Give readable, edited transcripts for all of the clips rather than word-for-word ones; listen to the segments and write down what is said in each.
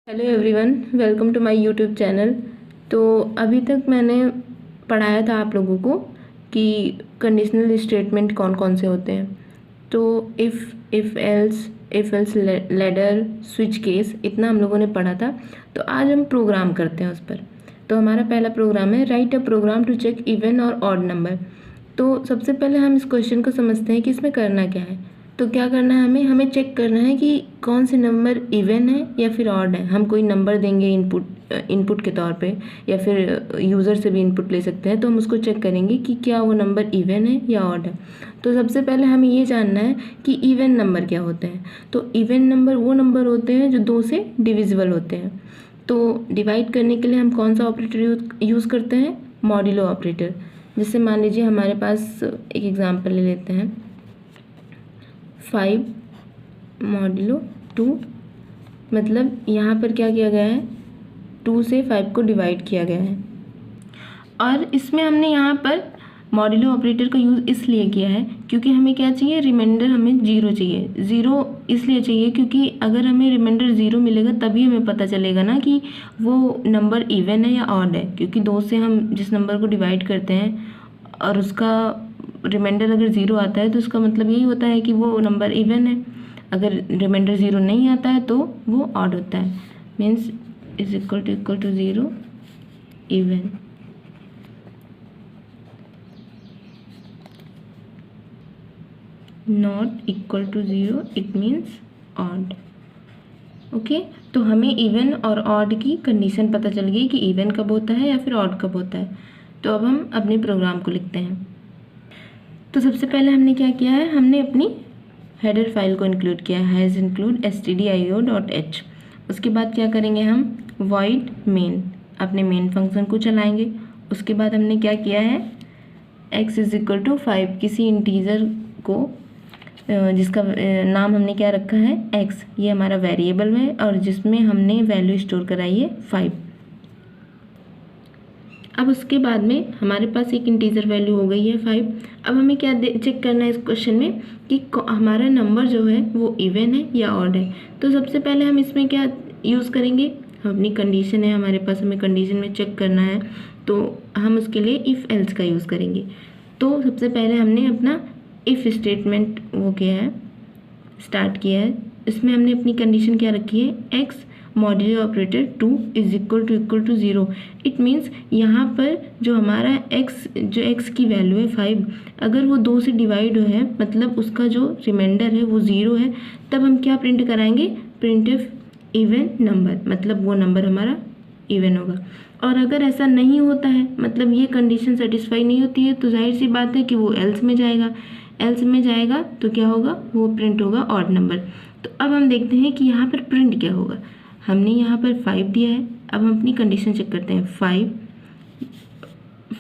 Hello everyone, welcome to my YouTube channel. तो अभी तक मैंने पढ़ाया था आप लोगों को कि कंडीशनल स्टेटमेंट कौन कौन से होते हैं। तो if else ladder switch case, इतना हम लोगों ने पढ़ा था। तो आज हम प्रोग्राम करते हैं उस पर। तो हमारा पहला प्रोग्राम है write a program to check even और ऑड नंबर। तो सबसे पहले हम इस क्वेश्चन को समझते हैं कि इसमें करना क्या है। तो क्या करना है, हमें चेक करना है कि कौन से नंबर इवन है या फिर ऑड है। हम कोई नंबर देंगे इनपुट के तौर पे, या फिर यूज़र से भी इनपुट ले सकते हैं। तो हम उसको चेक करेंगे कि क्या वो नंबर इवन है या ऑड है। तो सबसे पहले हमें ये जानना है कि इवन नंबर क्या होते हैं। तो इवन नंबर वो नंबर होते हैं जो 2 से डिविजिबल होते हैं। तो डिवाइड करने के लिए हम कौन सा ऑपरेटर यूज़ करते हैं, मॉड्यूलो ऑपरेटर। जैसे मान लीजिए हमारे पास एक एग्जांपल ले लेते हैं, 5 मॉड्यूलो 2। मतलब यहाँ पर क्या किया गया है, 2 से 5 को डिवाइड किया गया है। और इसमें हमने यहाँ पर मॉड्यूलो ऑपरेटर का यूज़ इसलिए किया है क्योंकि हमें क्या चाहिए, रिमाइंडर हमें 0 चाहिए। 0 इसलिए चाहिए क्योंकि अगर हमें रिमाइंडर 0 मिलेगा तभी हमें पता चलेगा ना कि वो नंबर इवन है या ऑड है। क्योंकि 2 से हम जिस नंबर को डिवाइड करते हैं और उसका रिमाइंडर अगर 0 आता है तो उसका मतलब यही होता है कि वो नंबर इवन है। अगर रिमाइंडर 0 नहीं आता है तो वो ऑड होता है। Means is equal to 0 even. Not equal to 0 it means odd. Okay, तो हमें इवन और ऑड की कंडीशन पता चल गई कि इवन कब होता है या फिर ऑड कब होता है। तो अब हम अपने प्रोग्राम को लिखते हैं। तो सबसे पहले हमने क्या किया है, हमने अपनी हेडर फाइल को इंक्लूड किया है, हैज़ इंक्लूड stdio.h। उसके बाद क्या करेंगे, हम void main, अपने मेन फंक्शन को चलाएंगे। उसके बाद हमने क्या किया है, x इज इक्वल टू 5, किसी इंटीजर को जिसका नाम हमने क्या रखा है, x, ये हमारा वेरिएबल है और जिसमें हमने वैल्यू स्टोर कराई है 5। अब उसके बाद में हमारे पास एक इंटीजर वैल्यू हो गई है 5। अब हमें क्या चेक करना है इस क्वेश्चन में कि हमारा नंबर जो है वो इवन है या ऑड है। तो सबसे पहले हम इसमें क्या यूज़ करेंगे, अपनी कंडीशन है हमारे पास, हमें कंडीशन में चेक करना है तो हम उसके लिए इफ़ एल्स का यूज़ करेंगे। तो सबसे पहले हमने अपना इफ़ स्टेटमेंट वो किया है, स्टार्ट किया है। इसमें हमने अपनी कंडीशन क्या रखी है, x modulo operator 2 is equal to 0। It means यहाँ पर जो हमारा x की वैल्यू है 5, अगर वो 2 से डिवाइड है मतलब उसका जो रिमाइंडर है वो 0 है, तब हम क्या प्रिंट कराएंगे, प्रिंट एफ इवन नंबर, मतलब वो नंबर हमारा इवन होगा। और अगर ऐसा नहीं होता है, मतलब ये कंडीशन सेटिस्फाई नहीं होती है, तो जाहिर सी बात है कि वो एल्स में जाएगा। एल्स में जाएगा तो क्या होगा, वो प्रिंट होगा ऑड नंबर। तो अब हम देखते हैं कि यहाँ पर प्रिंट क्या होगा। हमने यहाँ पर 5 दिया है, अब हम अपनी कंडीशन चेक करते हैं,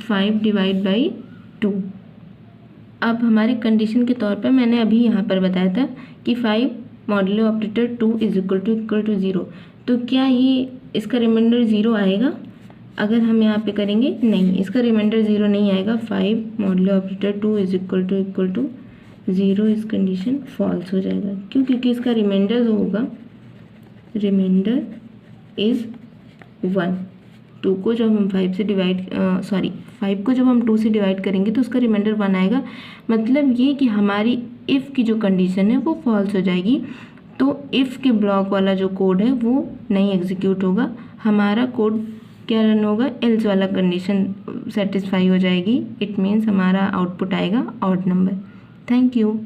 5 डिवाइड बाई 2। अब हमारे कंडीशन के तौर पर मैंने अभी यहाँ पर बताया था कि 5 modulo operator 2 is equal to 0। तो क्या ये इसका रिमाइंडर 0 आएगा, अगर हम यहाँ पे करेंगे, नहीं, इसका रिमाइंडर 0 नहीं आएगा। 5 modulo operator 2 is equal to 0, इस कंडीशन फॉल्स हो जाएगा। क्यों, क्योंकि इसका रिमाइंडर जो होगा, रिमाइंडर इज़ 1। 2 को जब हम 5 से डिवाइड 5 को जब हम 2 से डिवाइड करेंगे तो उसका रिमाइंडर 1 आएगा। मतलब ये कि हमारी इफ़ की जो कंडीशन है वो फॉल्स हो जाएगी। तो इफ़ के ब्लॉक वाला जो कोड है वो नहीं एग्जीक्यूट होगा, हमारा कोड क्या रन होगा, एल्स वाला कंडीशन सेटिस्फाई हो जाएगी। इट मीन्स हमारा आउटपुट आएगा ऑड नंबर। Thank you.